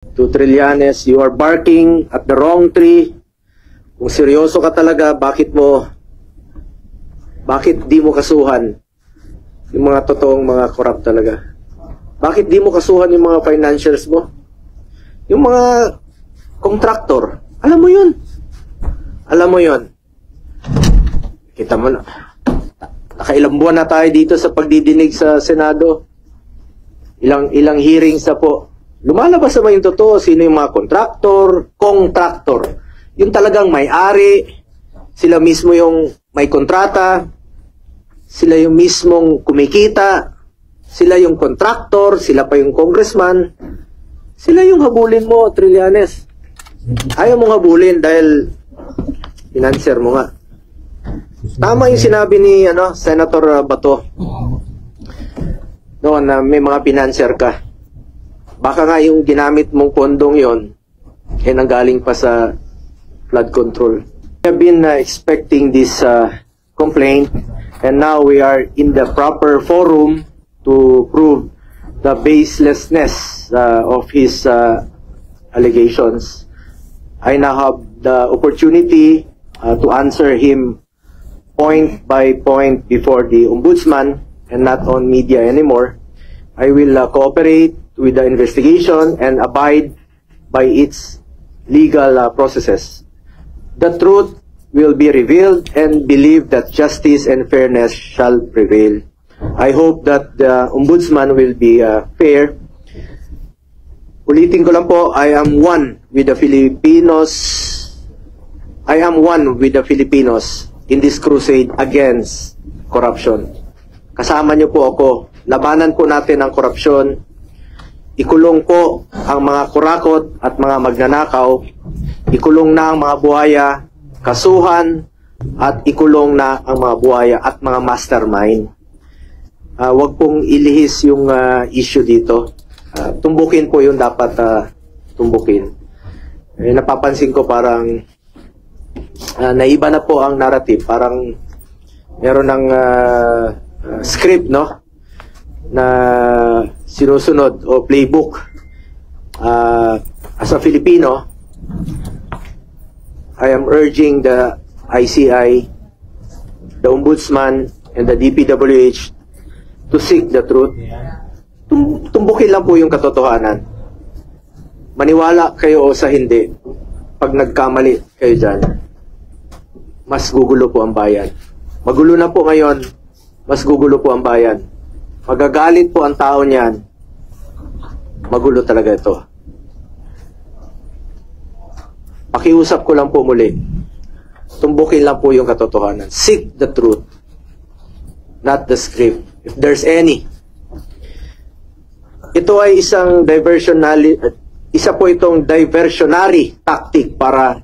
To Trillanes, you are barking at the wrong tree. Kung seryoso ka talaga, bakit di mo kasuhan yung mga totoong mga corrupt talaga? Bakit di mo kasuhan yung mga financials mo? Yung mga contractor, alam mo yun. Alam mo yun. Kita mo na. Nakailang buwan na tayo dito sa pagdidinig sa Senado. Ilang hearings na po. Lumalabas naman yung totoo, sino yung mga contractor. Yung talagang may-ari, sila mismo yung may kontrata, sila yung mismong kumikita, sila yung contractor, sila pa yung congressman. Sila yung habulin mo, Trillanes. Ayaw mong habulin dahil financer mo nga. Tama yung sinabi ni Senator Bato noon na may mga financer ka. Baka nga yung ginamit mong pondong yon nanggaling pa sa flood control. We have been expecting this complaint, and now we are in the proper forum to prove the baselessness of his allegations. I now have the opportunity to answer him point by point before the Ombudsman and not on media anymore. I will cooperate with the investigation and abide by its legal processes. The truth will be revealed and believe that justice and fairness shall prevail. I hope that the Ombudsman will be fair. Ulitin ko lang po, I am one with the Filipinos. I am one with the Filipinos in this crusade against corruption. Kasama niyo po ako. Labanan po natin ang korupsyon. Ikulong po ang mga kurakot at mga magnanakaw. Ikulong na ang mga buhaya, kasuhan, at ikulong na ang mga buhaya at mga mastermind. Huwag pong ilihis yung issue dito. Tumbukin po yung dapat tumbukin. Napapansin ko parang naiba na po ang narrative. Parang meron ng script, no? Na sinusunod o playbook. As a Filipino, I am urging the ICI, the Ombudsman, and the DPWH to seek the truth. Tumbukin lang po yung katotohanan. Maniwala kayo o sa hindi, pag nagkamali kayo dyan, mas gugulo po ang bayan. Magulo na po ngayon, mas gugulo po ang bayan. Magagalit po ang tao niyan, magulo talaga ito. Pakiusap ko lang po muli, tumbukin lang po yung katotohanan. Seek the truth, not the script, if there's any. Ito ay isa po itong diversionary tactic para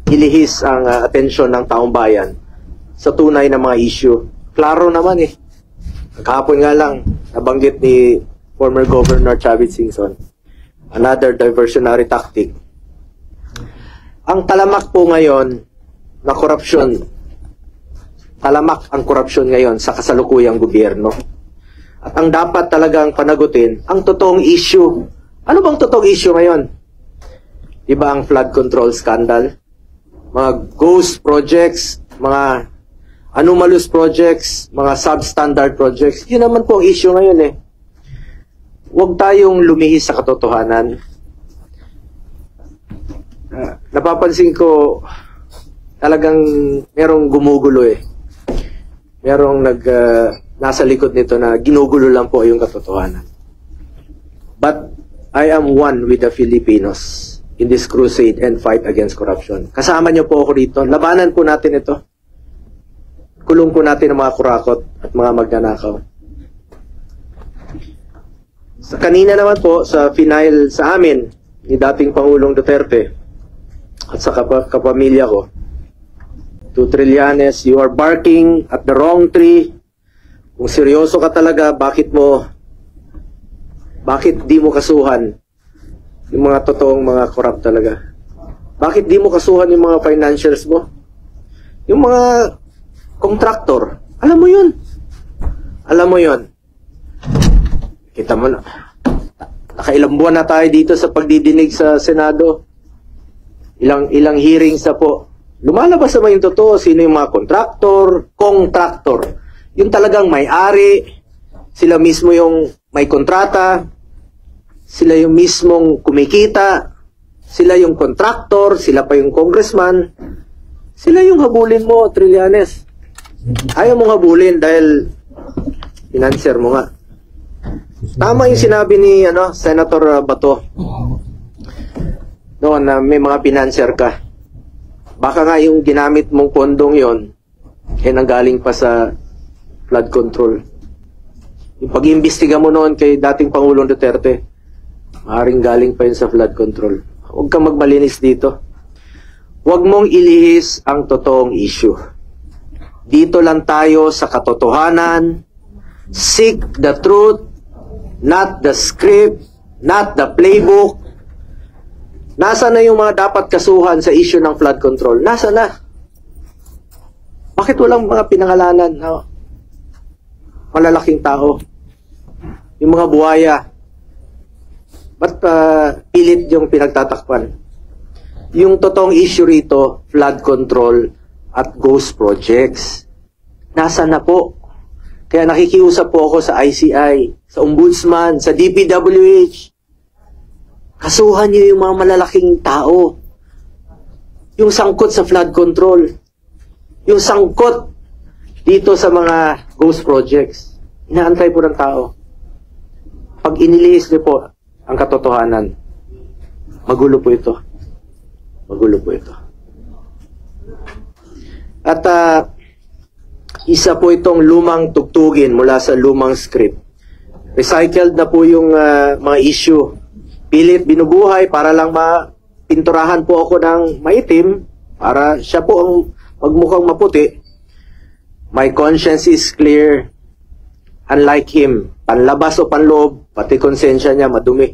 ilihis ang atensyon ng taong bayan sa tunay na mga issue. Klaro naman eh. Kahapon nga lang, nabanggit ni former Governor Chavit Singson, another diversionary tactic. Ang talamak po ngayon na korupsyon, talamak ang korupsyon ngayon sa kasalukuyang gobyerno. At ang dapat talagang panagutin, ang totoong issue. Ano bang totoong issue ngayon? Diba ang flood control scandal? Mga ghost projects, mga anomalous projects, mga substandard projects. Yun naman po ang issue ngayon eh. Huwag tayong lumihis sa katotohanan. Napapansin ko talagang merong gumugulo eh. Merong nasa likod nito na ginugulo lang po yung katotohanan. But I am one with the Filipinos in this crusade and fight against corruption. Kasama niyo po ako dito. Labanan po natin ito. Kulong po natin ang mga kurakot at mga magnanakaw. Sa kanina naman po, sa final sa amin, ni dating Pangulong Duterte at sa kapamilya ko, to Trillanes, you are barking at the wrong tree. Kung seryoso ka talaga, bakit di mo kasuhan yung mga totoong mga corrupt talaga? Bakit di mo kasuhan yung mga financials mo? Yung mga contractor, alam mo yun. Alam mo yun. Kita mo na. Nakailang buwan na tayo dito sa pagdidinig sa Senado. Ilang hearings na po. Lumalabas naman yung totoo, sino yung mga contractor. Yung talagang may-ari, sila mismo yung may kontrata, sila yung mismong kumikita, sila yung contractor, sila pa yung congressman, sila yung habulin mo, Trillanes. Ayaw mong habulin dahil financer mo nga. Tama yung sinabi ni Senator Bato noon na may mga financer ka. Baka nga yung ginamit mong pondong yon nanggaling pa sa flood control. Yung pag-iimbestiga mo noon kay dating Pangulong Duterte, maaaring galing pa yun sa flood control. Huwag kang magmalinis dito. Huwag mong ilihis ang totoong issue. Dito lang tayo sa katotohanan. Seek the truth, not the script, not the playbook. Nasa na yung mga dapat kasuhan sa issue ng flood control? Nasa na? Bakit walang mga pinangalanan na malalaking tao? Yung mga buhaya. Ba't pilit yung pinagtatakpan? Yung totoong issue rito, flood control at ghost projects. Nasa na po? Kaya nakikiusap po ako sa ICI, sa Ombudsman, sa DPWH. Kasuhan niyo yung mga malalaking tao. Yung sangkot sa flood control. Yung sangkot dito sa mga ghost projects. Inaantay po ng tao. Pag inilihis niyo po ang katotohanan, magulo po ito. Magulo po ito. At isa po itong lumang tugtugin mula sa lumang script. Recycled na po yung mga issue. Pilit binubuhay para lang mapinturahan po ako ng maitim para siya po ang magmukhang maputi. My conscience is clear. Unlike him, panlabas o panloob, pati konsensya niya madumi.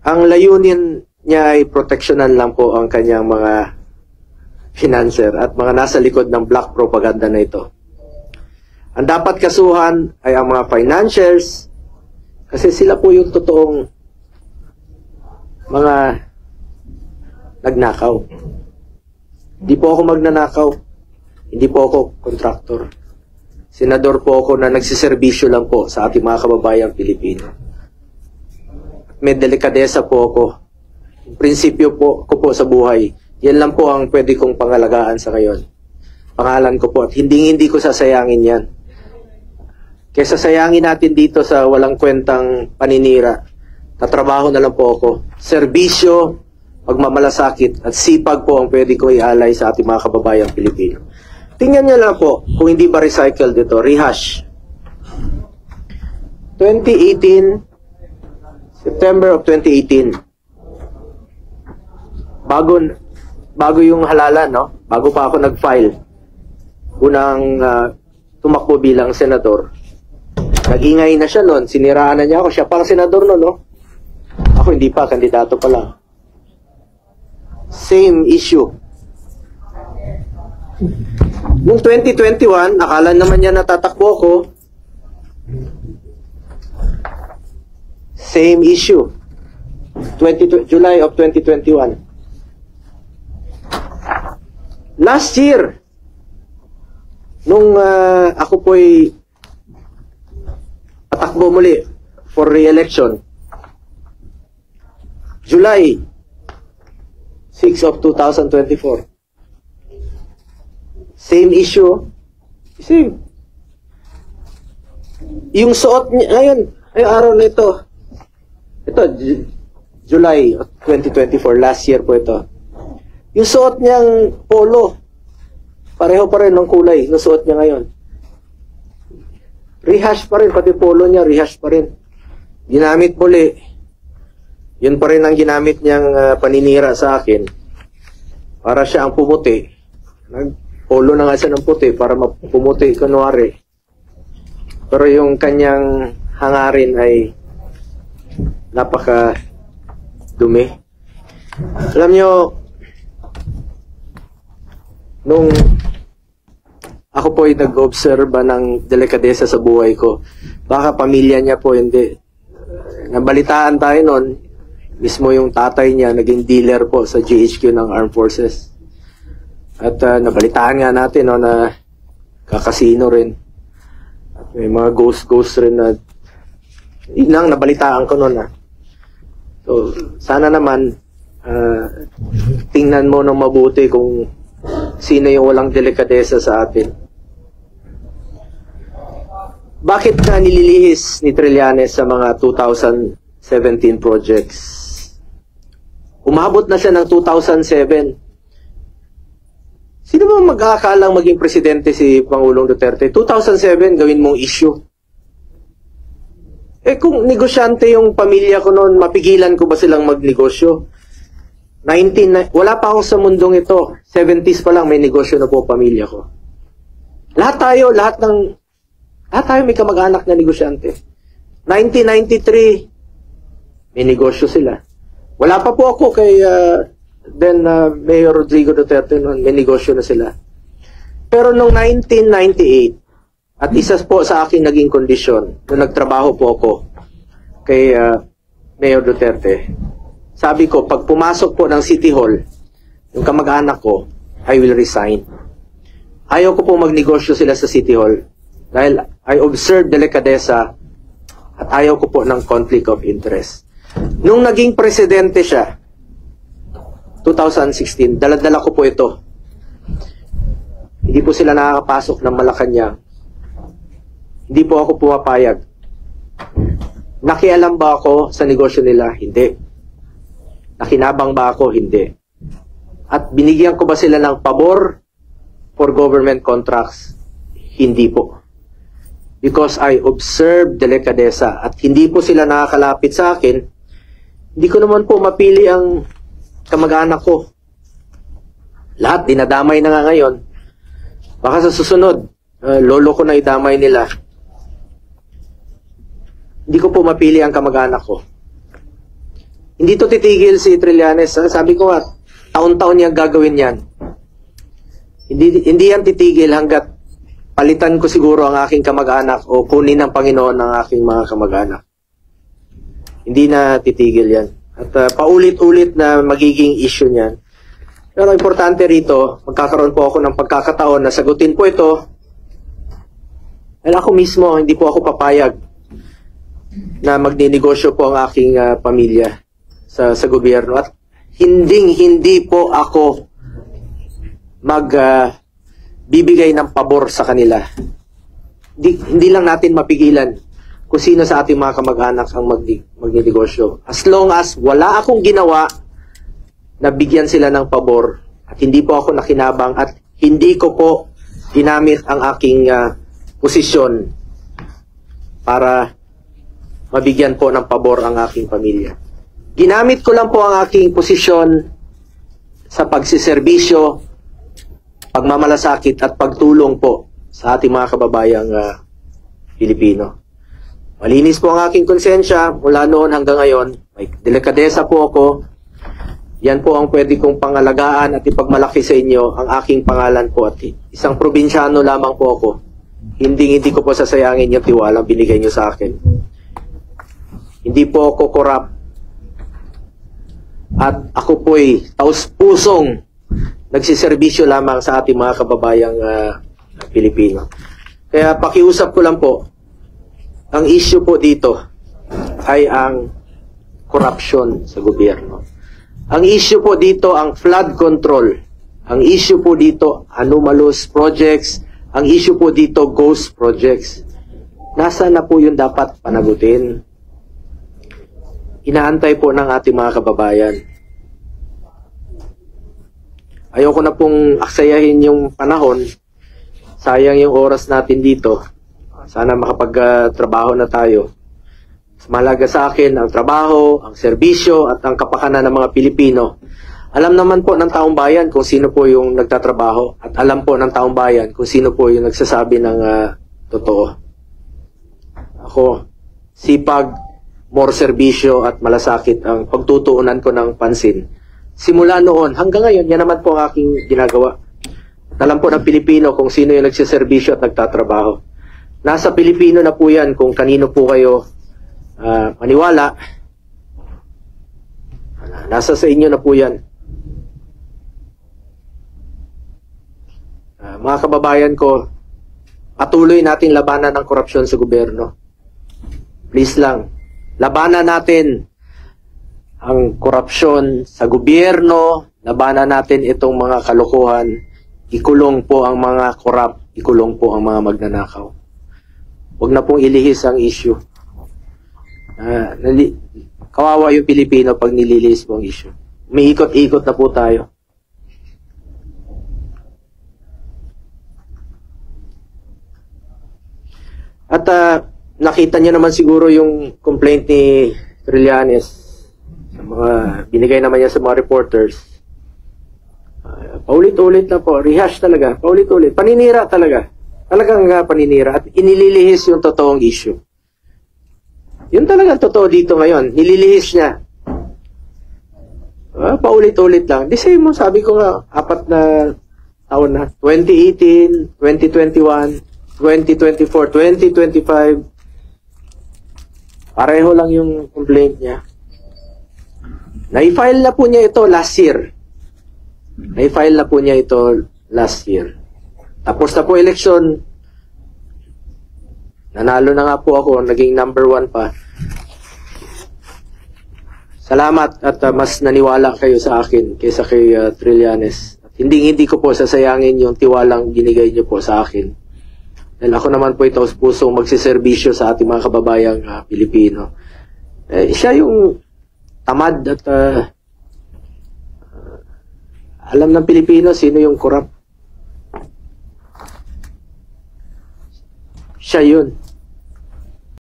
Ang layunin niya ay proteksyonan lang po ang kanyang mga financer at mga nasa likod ng black propaganda na ito. Ang dapat kasuhan ay ang mga financiers kasi sila po yung totoong mga nagnakaw. Hindi po ako magnanakaw. Hindi po ako contractor. Senador po ako na nagsiservisyo lang po sa ating mga kababayang Pilipino. May delikadesa po ako. Yung prinsipyo po ko po sa buhay, yan lang po ang pwede kong pangalagaan sa ngayon. Pangalan ko po at hindi ko sasayangin yan. Kesa sayangin natin dito sa walang kwentang paninira, tatrabaho na lang po ako. Serbisyo, pagmamalasakit at sipag po ang pwede ko ialay sa ating mga kababayang Pilipino. Tingnan niyo lang po kung hindi ba recycled ito. Rehash. 2018, September of 2018. Bago yung halalan, no? Bago pa ako nag-file. Unang tumakbo bilang senador. Nag-ingay na siya noon. Siniraan na niya ako. Siya pang senador noon, no? Ako hindi pa. Kandidato pa lang. Same issue. Noong 2021, akala naman niya natatakbo ako. Same issue. July of 2021. Last year, nung ako po'y patakbo muli for re-election, July 6 of 2024. Same issue. Same. Yung suot niya, ngayon, ay araw na ito. Ito, July of 2024, last year po ito. Yung suot niyang polo, pareho pa rin ng kulay, yung suot niya ngayon. Rehash pa rin, pati polo niya, rehash pa rin. Ginamit muli. Yun pa rin ang ginamit niyang paninira sa akin. Para siya ang pumuti. Polo na nga siya ng puti para pumuti kunwari. Pero yung kanyang hangarin ay napaka dumi. Alam nyo, nung ako po ay nag-obserba ng delikadesa sa buhay ko, baka pamilya niya po hindi. nabalitaan tayo noon, mismo yung tatay niya naging dealer po sa GHQ ng Armed Forces. At nabalitaan nga natin no, na kakasino rin. At may mga ghost rin na yun ang nabalitaan ko noon. So, sana naman tingnan mo ng mabuti kung sino yung walang delikadesa sa atin. Bakit na nililihis ni Trillanes sa mga 2017 projects? Umabot na siya ng 2007. Sino ba mag-aakalang maging presidente si Pangulong Duterte? 2007, gawin mong issue. Kung negosyante yung pamilya ko noon, mapigilan ko ba silang magnegosyo? Wala pa ako sa mundong ito. 70s pa lang may negosyo na po pamilya ko. Lahat tayo may kamag-anak na negosyante. 1993, may negosyo sila. Wala pa po ako kay Mayor Rodrigo Duterte noon, may negosyo na sila. Pero noong 1998, at isa po sa aking naging kondisyon, nung nagtrabaho po ako kay Mayor Duterte, sabi ko, pag pumasok po ng City Hall, yung kamag-anak ko, I will resign. Ayaw ko po magnegosyo sila sa City Hall dahil I observe delikadesa at ayaw ko po ng conflict of interest. Nung naging presidente siya, 2016, dala-dala ko po ito. Hindi po sila nakakapasok ng Malacanang. Hindi po ako pumapayag. Nakialam ba ako sa negosyo nila? Hindi. Nakinabang ba ako? Hindi. At binigyan ko ba sila ng pabor for government contracts? Hindi po. Because I observe delikadesa at hindi po sila nakakalapit sa akin, hindi ko naman po mapili ang kamag-anak ko. Lahat dinadamay na nga ngayon. Baka sa susunod, lolo ko na idamay nila. Hindi ko po mapili ang kamag-anak ko. Hindi to titigil si Trillanes. Sabi ko nga, taon-taon niyang gagawin yan. Hindi yan titigil hanggat palitan ko siguro ang aking kamag-anak o kunin ng Panginoon ang aking mga kamag-anak. Hindi na titigil yan. At paulit-ulit na magiging issue niyan. Pero importante rito, magkakaroon po ako ng pagkakataon na sagutin po ito. Dahil ako mismo, hindi po ako papayag na magninegosyo po ang aking pamilya sa gobyerno. At hindi po ako magbibigay ng pabor sa kanila. Hindi lang natin mapigilan kung sino sa ating mga kamag-anak ang magninegosyo. As long as wala akong ginawa na bigyan sila ng pabor at hindi po ako nakinabang at hindi ko po ginamit ang aking posisyon para mabigyan po ng pabor ang aking pamilya. Ginamit ko lang po ang aking posisyon sa pagsiservisyo, pagmamalasakit at pagtulong po sa ating mga kababayang Pilipino. Malinis po ang aking konsensya mula noon hanggang ngayon. May delikadesa po ako. Yan po ang pwede kong pangalagaan at ipagmalaki sa inyo ang aking pangalan po at isang probinsyano lamang po ako. Hindi ko po sasayangin yung tiwalang binigay nyo sa akin. Hindi po ako korap. At ako po'y taus-pusong nagsiservisyo lamang sa ating mga kababayang Pilipino. Kaya pakiusap ko lang po, ang issue po dito ay ang corruption sa gobyerno. Ang issue po dito ang flood control. Ang issue po dito anomalous projects. Ang issue po dito ghost projects. Nasa na po yun dapat panagutin? Inaantay po ng ating mga kababayan. Ayoko na pong aksayahin yung panahon. Sayang yung oras natin dito. Sana makapagtrabaho na tayo. Mahalaga sa akin ang trabaho, ang serbisyo at ang kapakanan ng mga Pilipino. Alam naman po ng taong bayan kung sino po yung nagtatrabaho at alam po ng taong bayan kung sino po yung nagsasabi ng totoo. Ako, sipag, more serbisyo at malasakit ang pagtutuunan ko ng pansin. Simula noon hanggang ngayon, yan naman po ang aking ginagawa. At alam po ng Pilipino kung sino yung nagsiservisyo at nagtatrabaho. Nasa Pilipino na po yan kung kanino po kayo maniwala, nasa sa inyo na po yan. Mga kababayan ko, patuloy natin labanan ng korupsyon sa gobyerno. Please lang, labanan natin ang korupsyon sa gobyerno, labanan natin itong mga kalokohan, ikulong po ang mga korap, ikulong po ang mga magnanakaw. Huwag na pong ilihis ang issue. Kawawa yung Pilipino pag nililihis po ang issue. Umiikot-ikot na po tayo. At nakita niyo naman siguro yung complaint ni Trillanes sa mga binigay naman niya sa mga reporters. Paulit-ulit na po, rehash talaga, paulit-ulit, paninira talaga. Talagang paninira at inililihis yung totoong issue. Yun talaga totoo dito ngayon, nililihis niya. Paulit-ulit lang. The same mo, sabi ko nga, 4 na taon na. 2018, 2021, 2024, 2025, pareho lang yung complaint niya. Na-file na po niya ito last year. Na-file na po niya ito last year. Tapos na po election. Nanalo na nga po ako, naging number 1 pa. Salamat at mas naniwala kayo sa akin kaysa kay Trillanes. Hindi ko po sasayangin yung tiwalang binigay niyo po sa akin. Dahil ako naman po ito pusong magsiservisyo sa ating mga kababayang Pilipino. Siya yung tamad at alam ng Pilipino sino yung korap. Siya yun.